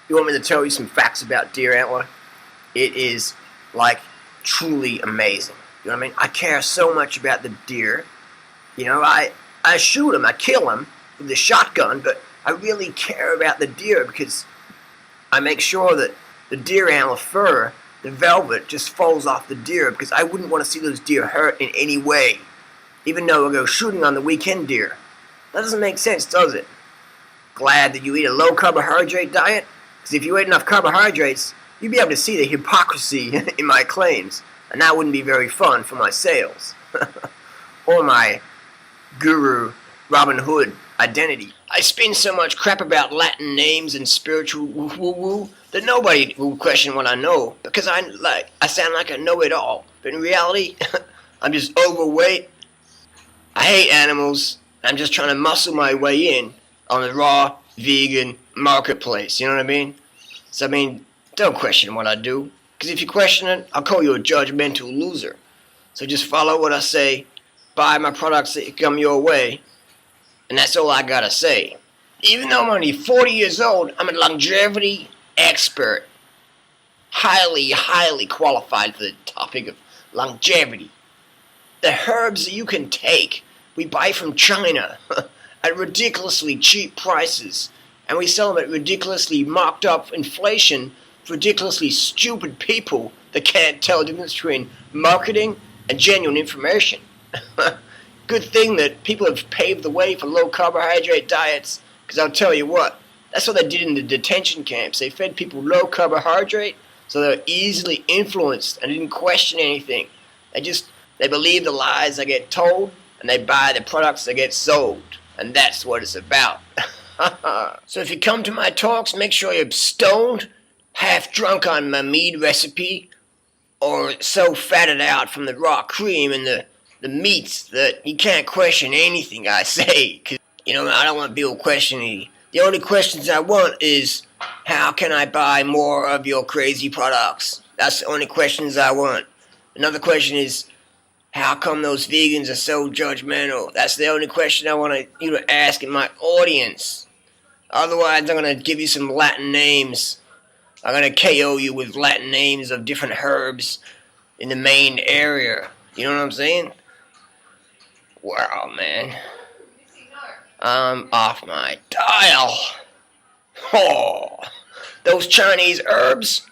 You want me to tell you some facts about deer antler? It is, like, truly amazing. You know what I mean? I care so much about the deer. You know, I shoot them, I kill them with the shotgun, but I really care about the deer because I make sure that the deer antler fur, the velvet, just falls off the deer because I wouldn't want to see those deer hurt in any way, even though I go shooting on the weekend deer. That doesn't make sense, does it? Glad that you eat a low carbohydrate diet, because if you ate enough carbohydrates, you'd be able to see the hypocrisy in my claims, and that wouldn't be very fun for my sales. Or my guru Robin Hood identity. I spin so much crap about Latin names and spiritual woo-woo that nobody will question what I know, because I sound like I know it all. But in reality, I'm just overweight. I hate animals. I'm just trying to muscle my way in on the raw vegan marketplace. You know what I mean? So I mean, don't question what I do, because if you question it, I'll call you a judgmental loser. So just follow what I say, buy my products that come your way, and that's all I gotta say. Even though I'm only 40 years old, I'm a longevity expert. Highly qualified for the topic of longevity. The herbs that you can take, we buy from China at ridiculously cheap prices, and we sell them at ridiculously marked up inflation for ridiculously stupid people that can't tell the difference between marketing and genuine information. Good thing that people have paved the way for low carbohydrate diets, because I'll tell you what, that's what they did in the detention camps. They fed people low carbohydrate so they were easily influenced and didn't question anything. They believe the lies they get told, and they buy the products that get sold. And that's what it's about. So if you come to my talks, make sure you're stoned, half drunk on my mead recipe, or so fatted out from the raw cream and the meats that you can't question anything I say. 'Cause, you know, I don't want people questioning. The only questions I want is, how can I buy more of your crazy products? That's the only questions I want. Another question is, how come those vegans are so judgmental? That's the only question I want you to ask in my audience. Otherwise, I'm going to give you some Latin names. I'm going to KO you with Latin names of different herbs in the main area. You know what I'm saying? Wow, man. I'm off my dial. Oh, those Chinese herbs,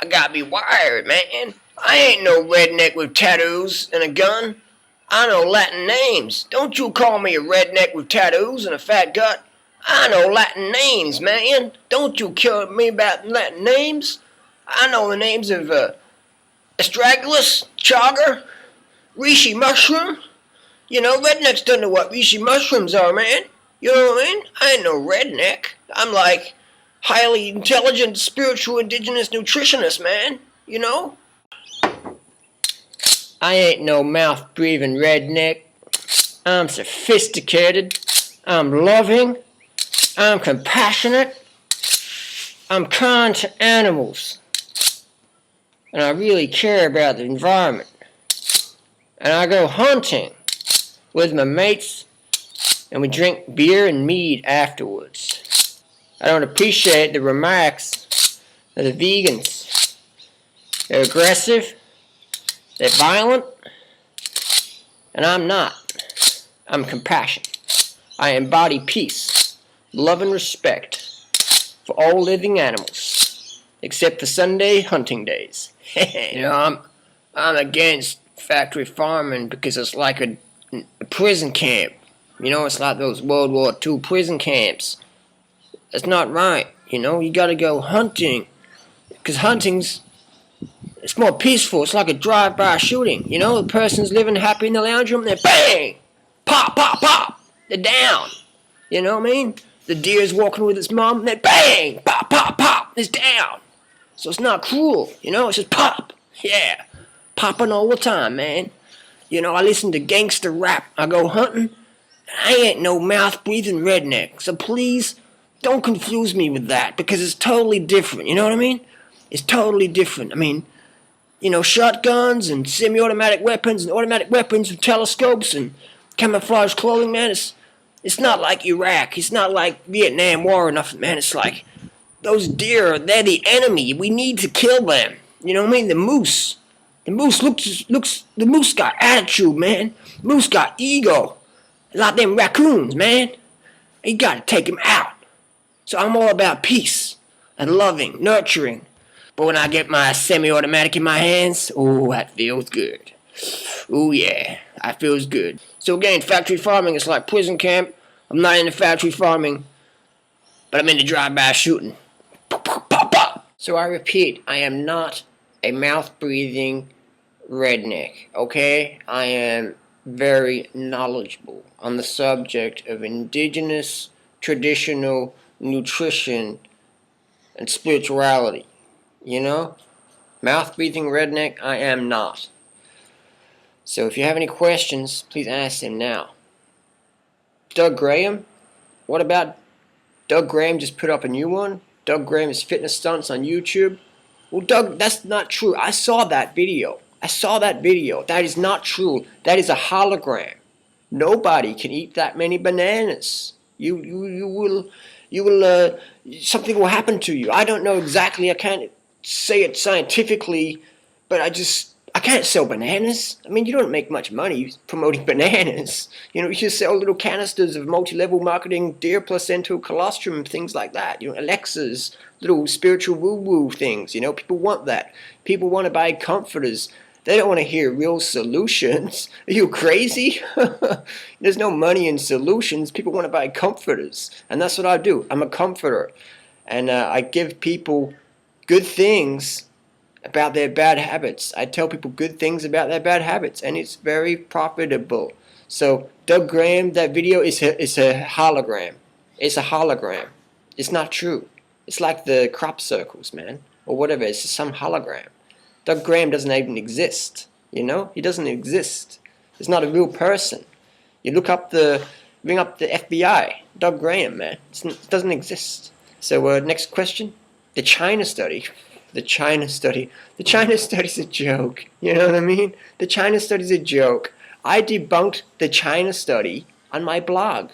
I got me wired, man. I ain't no redneck with tattoos and a gun. I know Latin names. Don't you call me a redneck with tattoos and a fat gut. I know Latin names, man. Don't you kill me about Latin names. I know the names of astragalus, chaga, reishi mushroom. You know, rednecks don't know what reishi mushrooms are, man. You know what I mean? I ain't no redneck. I'm like highly intelligent, spiritual, indigenous nutritionist, man. You know? I ain't no mouth-breathing redneck. I'm sophisticated. I'm loving. I'm compassionate. I'm kind to animals. And I really care about the environment. And I go hunting with my mates, and we drink beer and mead afterwards. I don't appreciate the remarks of the vegans. They're aggressive. They're violent, and I'm not. I'm compassionate. I embody peace, love, and respect for all living animals, except for Sunday hunting days. You know, I'm against factory farming because it's like a prison camp. You know, it's like those World War II prison camps. It's not right. You know, you got to go hunting, because it's more peaceful. It's like a drive-by shooting. You know, the person's living happy in the lounge room, they're bang! Pop, pop, pop! They're down. You know what I mean? The deer's walking with its mom, they're bang! Pop, pop, pop! It's down. So it's not cruel. You know, it's just pop. Yeah. Popping all the time, man. You know, I listen to gangster rap. I go hunting. I ain't no mouth-breathing redneck. So please, don't confuse me with that, because it's totally different. You know what I mean? It's totally different. I mean, you know, shotguns and semi-automatic weapons and automatic weapons with telescopes and camouflage clothing, man. It's not like Iraq. It's not like Vietnam War or nothing, man. It's like Those deer, they're the enemy. We need to kill them. You know what I mean? The moose. The moose the moose got attitude, man. Moose got ego. Like them raccoons, man. You gotta take him out. So I'm all about peace and loving, nurturing. But when I get my semi-automatic in my hands, oh, that feels good. Oh yeah, that feels good. So again, factory farming is like prison camp. I'm not into factory farming, but I'm into drive-by shooting. So I repeat, I am not a mouth-breathing redneck, okay? I am very knowledgeable on the subject of indigenous, traditional nutrition and spirituality, you know? Mouth-breathing redneck, I am not. So if you have any questions, please ask them now. Doug Graham? What about Doug Graham just put up a new one? Doug Graham's fitness stunts on YouTube? Well, Doug, that's not true. I saw that video. That is not true. That is a hologram. Nobody can eat that many bananas. You will, something will happen to you. I don't know exactly. I can't say it scientifically, but I can't sell bananas. I mean, you don't make much money promoting bananas. You know, you just sell little canisters of multi-level marketing, deer placental colostrum, things like that. You know, Alexas, little spiritual woo-woo things. You know, people want that. People want to buy comforters. They don't want to hear real solutions. Are you crazy? There's no money in solutions. People want to buy comforters. And that's what I do. I'm a comforter. And I give people good things about their bad habits. I tell people good things about their bad habits. And it's very profitable. So Doug Graham, that video is a hologram. It's a hologram. It's not true. It's like the crop circles, man. Or whatever. It's just some hologram. Doug Graham doesn't even exist, you know? He doesn't exist. He's not a real person. You ring up the FBI. Doug Graham, man. It doesn't exist. So next question. The China study. The China study's a joke. You know what I mean? The China study's a joke. I debunked the China study on my blog.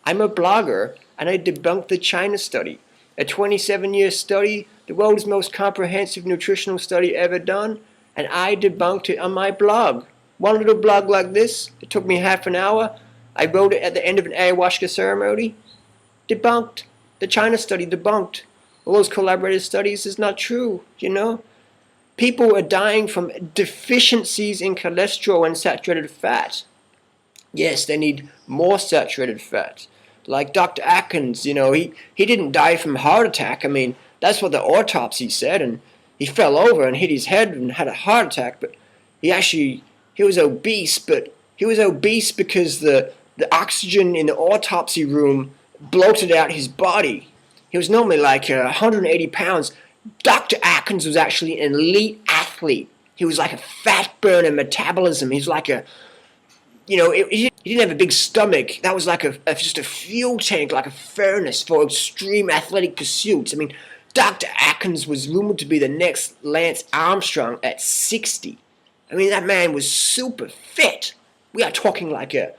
I'm a blogger, and I debunked the China study. A 27-year study, the world's most comprehensive nutritional study ever done, and I debunked it on my blog. One little blog like this, it took me half an hour. I wrote it at the end of an ayahuasca ceremony. Debunked. The China study debunked. All those collaborative studies is not true, you know? People are dying from deficiencies in cholesterol and saturated fat. Yes, they need more saturated fat. Like Dr. Atkins, you know, he didn't die from a heart attack. I mean, that's what the autopsy said, and he fell over and hit his head and had a heart attack, but he was obese, but he was obese because the oxygen in the autopsy room bloated out his body. He was normally like 180 pounds. Dr. Atkins was actually an elite athlete. He was like a fat burner metabolism. He was like a, you know, he didn't have a big stomach. That was like just a fuel tank, like a furnace for extreme athletic pursuits. I mean, Dr. Atkins was rumored to be the next Lance Armstrong at 60. I mean, that man was super fit. We are talking like a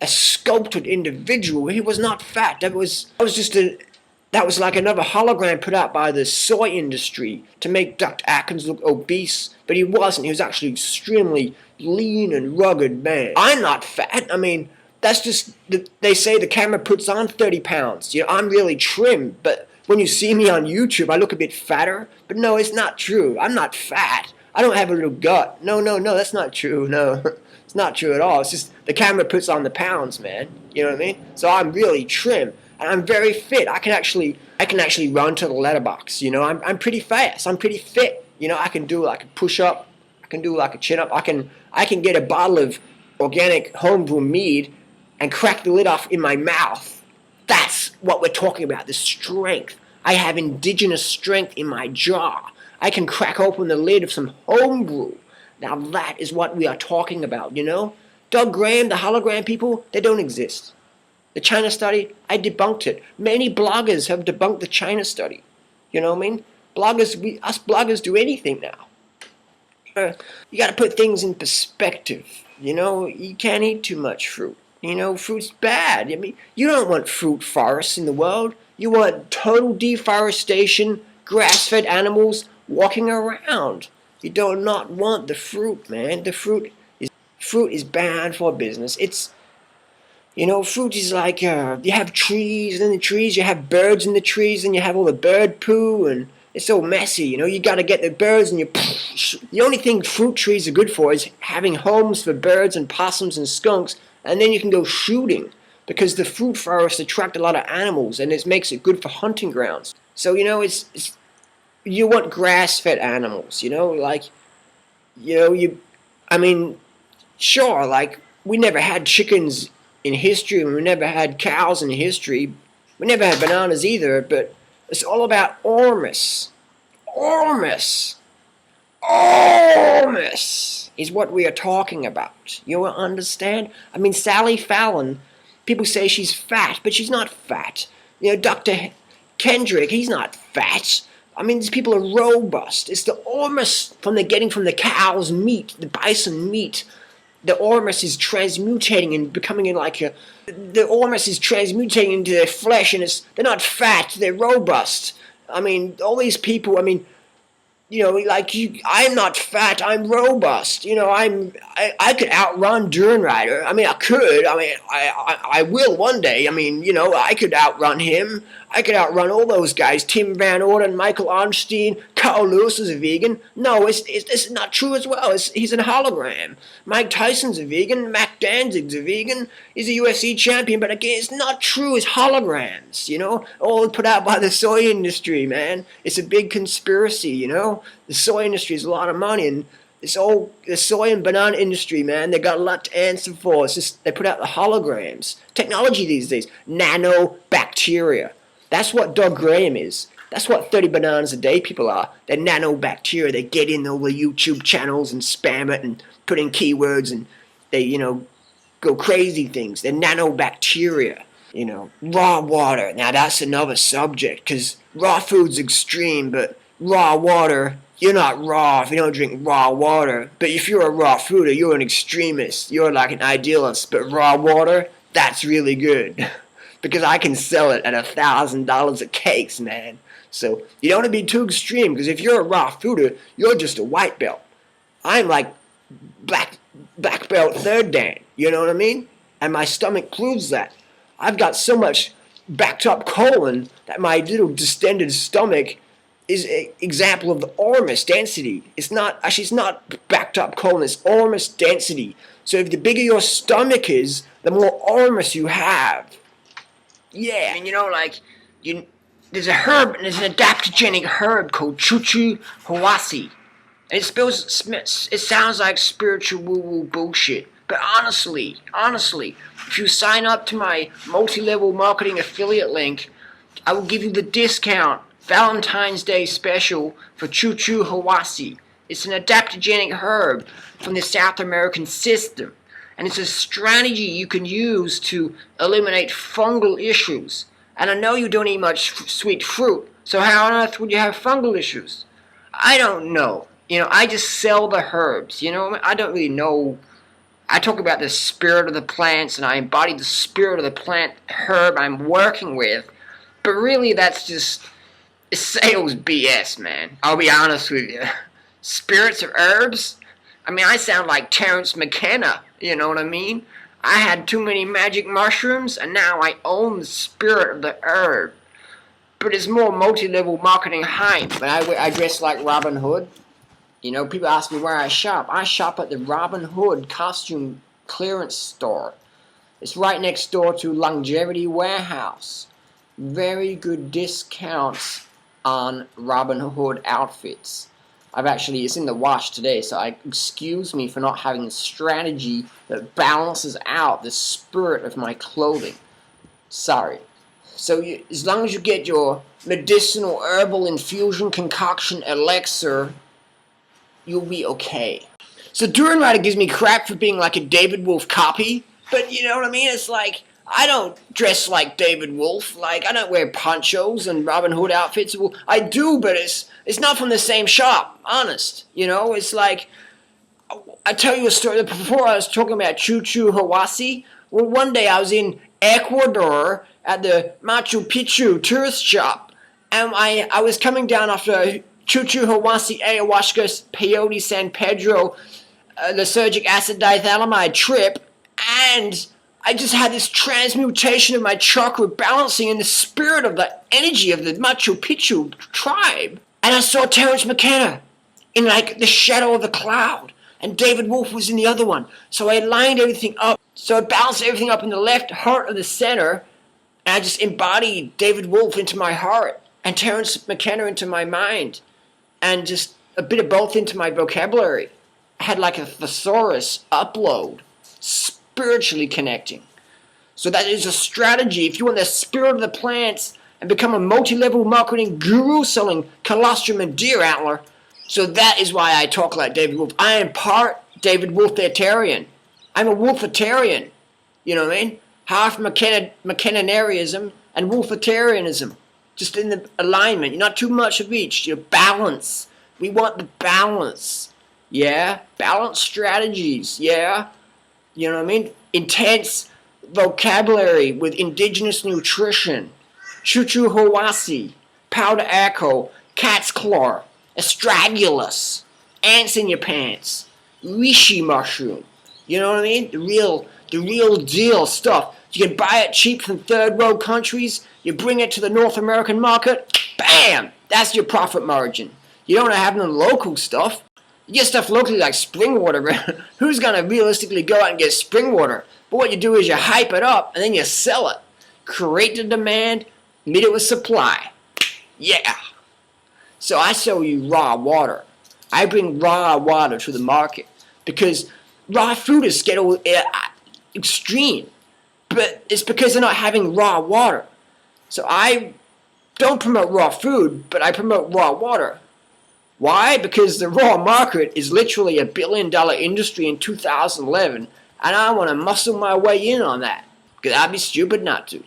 sculpted individual. He was not fat. That was like another hologram put out by the soy industry to make Dr. Atkins look obese, but he wasn't. He was actually extremely lean and rugged man. I'm not fat. I mean, that's just, they say the camera puts on 30 pounds. You know, I'm really trim, but when you see me on YouTube, I look a bit fatter. But no, it's not true. I'm not fat. I don't have a little gut. No, that's not true. No, it's not true at all. It's just the camera puts on the pounds, man. You know what I mean? So I'm really trim. And I'm very fit. I can actually run to the letterbox. You know, I'm pretty fast. I'm pretty fit. You know, I can do like a push-up. I can do like a chin-up. I can get a bottle of organic homebrew mead and crack the lid off in my mouth. That's what we're talking about, the strength. I have indigenous strength in my jaw. I can crack open the lid of some homebrew. Now that is what we are talking about, you know? Doug Graham, the hologram people, they don't exist. The China study, I debunked it. Many bloggers have debunked the China study. You know what I mean? Us bloggers do anything now. You got to put things in perspective. You know, you can't eat too much fruit. You know, fruit's bad. I mean, you don't want fruit forests in the world. You want total deforestation, grass-fed animals walking around. You do not want the fruit, man. The fruit is bad for business. It's, fruit is like, you have trees, and in the trees you have birds in the trees, and you have all the bird poo, and it's so messy, you gotta get the birds, and the only thing fruit trees are good for is having homes for birds and possums and skunks, and then you can go shooting, because the fruit forests attract a lot of animals, and it makes it good for hunting grounds. So, you want grass-fed animals, sure, like, we never had chickens in history, and we never had cows in history. We never had bananas either, but it's all about ormus. Ormus is what we are talking about. You understand? Sally Fallon, people say she's fat, but she's not fat. Dr. Kendrick, he's not fat. These people are robust. It's the ormus getting from the cow's meat, the bison meat. The ormus is transmutating and becoming the ormus is transmutating into their flesh, and they're not fat, they're robust. All these people, I'm not fat, I'm robust. I could outrun Durianrider. I could. I will one day. I could outrun him. I could outrun all those guys. Tim Van Orden, Michael Arnstein, Carl Lewis is a vegan. No, it's not true as well. He's a hologram. Mike Tyson's a vegan. Mac Danzig's a vegan. He's a UFC champion, but again, it's not true. It's holograms, all put out by the soy industry, man. It's a big conspiracy, The soy industry is a lot of money, and the soy and banana industry, man, they got a lot to answer for. It's just they put out the holograms. Technology these days, nanobacteria. That's what Doug Graham is. That's what 30 bananas a day people are. They're nanobacteria. They get in all the YouTube channels and spam it and put in keywords, and they, go crazy things. They're nanobacteria. Raw water. Now that's another subject, because raw food's extreme, but raw water, you're not raw if you don't drink raw water. But if you're a raw fooder, you're an extremist. You're like an idealist. But raw water, that's really good. Because I can sell it at $1,000 a case, man. So you don't want to be too extreme, because if you're a raw fooder, you're just a white belt. I'm like black belt third dan. You know what I mean? And my stomach proves that. I've got so much backed up colon that my little distended stomach is an example of the ormus density. It's not backed up colon, it's ormus density. So if the bigger your stomach is, the more ormus you have. Yeah, there's a herb, and there's an adaptogenic herb called chuchu hawasi. And it sounds like spiritual woo-woo bullshit. But honestly, if you sign up to my multi-level marketing affiliate link, I will give you the discount Valentine's Day special for chuchu hawasi. It's an adaptogenic herb from the South American system. And it's a strategy you can use to eliminate fungal issues. And I know you don't eat much sweet fruit, so how on earth would you have fungal issues? I don't know. I just sell the herbs. I don't really know. I talk about the spirit of the plants, and I embody the spirit of the plant herb I'm working with. But really, that's just sales BS, man. I'll be honest with you. Spirits of herbs? I sound like Terrence McKenna. You know what I mean? I had too many magic mushrooms, and now I own the spirit of the herb. But it's more multi-level marketing hype. But I dress like Robin Hood. People ask me where I shop. I shop at the Robin Hood costume clearance store. It's right next door to Longevity Warehouse. Very good discounts on Robin Hood outfits. It's in the wash today, so excuse me for not having a strategy that balances out the spirit of my clothing. Sorry. So as long as you get your medicinal herbal infusion concoction elixir, you'll be okay. So Durianrider gives me crap for being like a David Wolf copy, but you know what I mean? It's like, I don't dress like David Wolf. I don't wear ponchos and Robin Hood outfits. Well, I do, but it's not from the same shop, honest. It's like, I tell you a story. Before I was talking about Chuchu Hawasi. Well, one day I was in Ecuador at the Machu Picchu tourist shop, and I was coming down after Chuchu Hawasi Ayahuasca Peyote San Pedro lysergic acid diethylamide trip, and I just had this transmutation of my chakra balancing in the spirit of the energy of the Machu Picchu tribe. And I saw Terence McKenna in like the shadow of the cloud, and David Wolf was in the other one. So I lined everything up. So I balanced everything up in the left heart of the center, and I just embodied David Wolf into my heart and Terence McKenna into my mind, and just a bit of both into my vocabulary. I had like a thesaurus upload, spiritually connecting. So that is a strategy. If you want the spirit of the plants and become a multi-level marketing guru selling colostrum and deer antler, so that is why I talk like David Wolf. I am part David Wolfitarian. I'm a Wolfitarian. You know what I mean? Half McKennanism and Wolfitarianism. Just in the alignment. You're not too much of each. You're balance. We want the balance. Yeah? Balanced strategies. Yeah? You know what I mean? Intense vocabulary with indigenous nutrition. Chuchu Hawasi. Powder echo. Cat's claw. Astragalus, ants in your pants, reishi mushroom, you know what I mean? The real deal stuff. You can buy it cheap from third world countries, you bring it to the North American market, bam! That's your profit margin. You don't have no local stuff. You get stuff locally like spring water. Who's gonna realistically go out and get spring water? But what you do is you hype it up and then you sell it. Create the demand, meet it with supply. Yeah. So I sell you raw water. I bring raw water to the market because raw food is getting extreme. But it's because they're not having raw water. So I don't promote raw food, but I promote raw water. Why? Because the raw market is literally $1 billion industry in 2011, and I want to muscle my way in on that because I'd be stupid not to.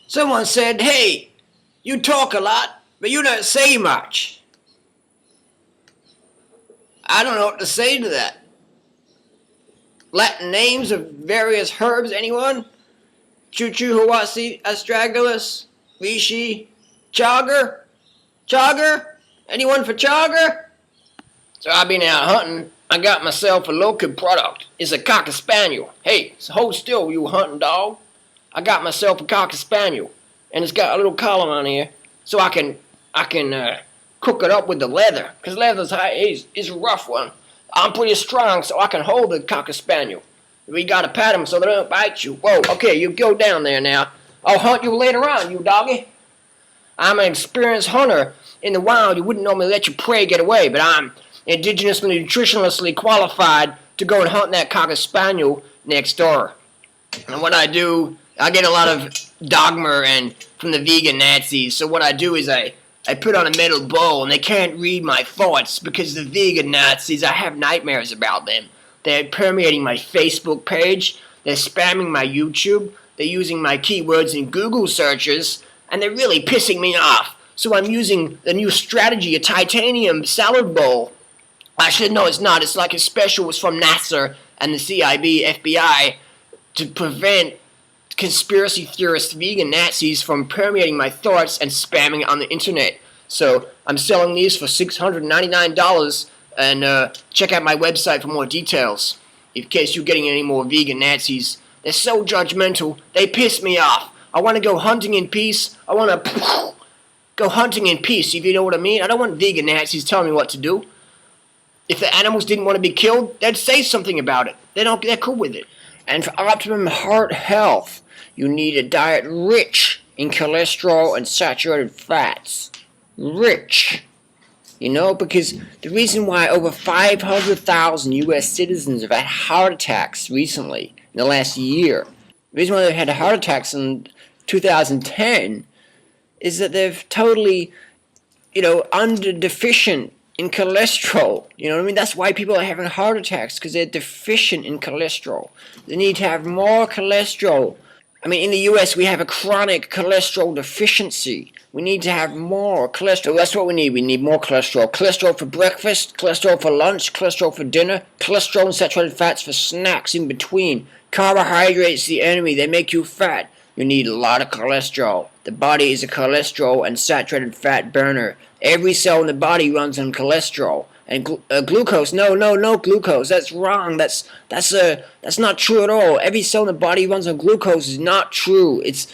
Someone said, hey, you talk a lot, but you don't say much. I don't know what to say to that. Latin names of various herbs, anyone? Chuchu Hawasi Astragalus, Reishi, Chaga? Chaga? Anyone for Chaga? So I've been out hunting. I got myself a local product. It's a Cocker Spaniel. Hey, so hold still, you hunting dog. I got myself a Cocker Spaniel, and it's got a little collar on here, so I can cook it up with the leather, because leather's is a rough one. I'm pretty strong, so I can hold the Cocker Spaniel. We gotta pat them so they don't bite you. Whoa, okay, you go down there now. I'll hunt you later on, you doggy. I'm an experienced hunter. In the wild, you wouldn't normally let your prey get away, but I'm indigenously, nutritionally qualified to go and hunt that Cocker Spaniel next door. And what I do, I get a lot of dogma and from the vegan Nazis, so what I do is I put on a metal bowl, and they can't read my thoughts because the vegan Nazis, I have nightmares about them. They're permeating my Facebook page, they're spamming my YouTube, they're using my keywords in Google searches, and they're really pissing me off. So I'm using the new strategy, a titanium salad bowl. Actually, no, it's not. It's like a special. It's from NASA and the CIB, FBI, to prevent conspiracy theorist vegan Nazis from permeating my thoughts and spamming it on the internet. So I'm selling these for $699, and check out my website for more details. In case you're getting any more vegan Nazis, they're so judgmental. They piss me off. I want to go hunting in peace. I want to go hunting in peace, if you know what I mean. I don't want vegan Nazis telling me what to do. If the animals didn't want to be killed, they'd say something about it. They're cool with it. And for optimum heart health, you need a diet rich in cholesterol and saturated fats. Rich. You know, because the reason why over 500,000 U.S. citizens have had heart attacks recently, in the last year, the reason why they've had heart attacks in 2010 is that they've totally, under deficient in cholesterol. You know what I mean? That's why people are having heart attacks, because they're deficient in cholesterol. They need to have more cholesterol. I mean, in the US, we have a chronic cholesterol deficiency. We need to have more cholesterol. That's what we need. We need more cholesterol. Cholesterol for breakfast, cholesterol for lunch, cholesterol for dinner, cholesterol and saturated fats for snacks in between. Carbohydrates, the enemy. They make you fat. You need a lot of cholesterol. The body is a cholesterol and saturated fat burner. Every cell in the body runs on cholesterol. And glucose, no glucose. That's wrong. That's not true at all. Every cell in the body runs on glucose is not true. It's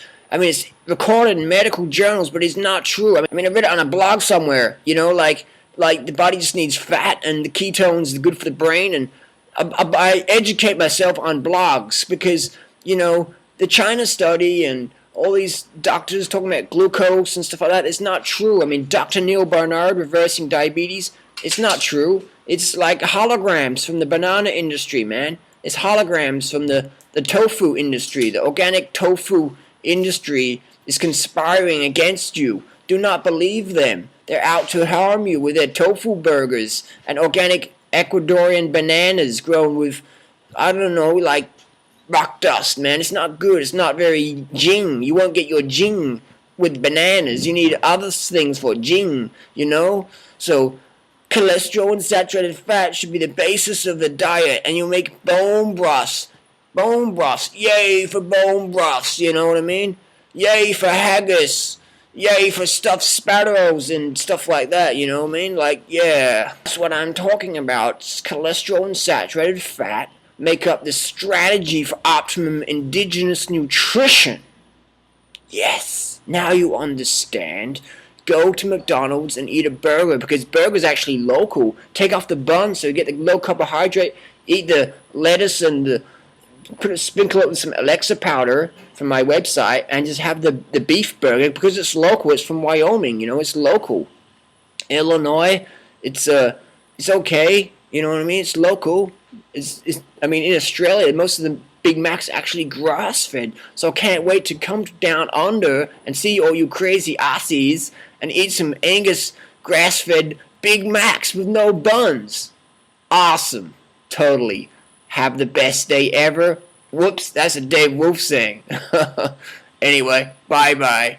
recorded in medical journals, but it's not true. I read it on a blog somewhere. Like the body just needs fat, and the ketones are good for the brain. And I educate myself on blogs because the China study and all these doctors talking about glucose and stuff like that. It's not true. Dr. Neil Barnard, reversing diabetes. It's not true. It's like holograms from the banana industry, man. It's holograms from the tofu industry. The organic tofu industry is conspiring against you. Do not believe them. They're out to harm you with their tofu burgers and organic Ecuadorian bananas grown with, like rock dust, man. It's not good. It's not very jing. You won't get your jing with bananas. You need other things for jing, So cholesterol and saturated fat should be the basis of the diet, and you'll make bone broths. Bone broths. Yay for bone broths, you know what I mean? Yay for haggis. Yay for stuffed sparrows and stuff like that, you know what I mean? Yeah. That's what I'm talking about. Cholesterol and saturated fat make up the strategy for optimum indigenous nutrition. Yes. Now you understand. Go to McDonald's and eat a burger because burger's actually local. Take off the bun so you get the low carbohydrate. Eat the lettuce and sprinkle it with some Alexa powder from my website and just have the beef burger because it's local. It's from Wyoming, it's local. Illinois, it's okay. You know what I mean? It's local. In Australia, most of the Big Mac's actually grass-fed, so I can't wait to come down under and see all you crazy Aussies and eat some Angus grass-fed Big Macs with no buns. Awesome. Totally. Have the best day ever. Whoops, that's a Dave Wolf saying. Anyway, bye-bye.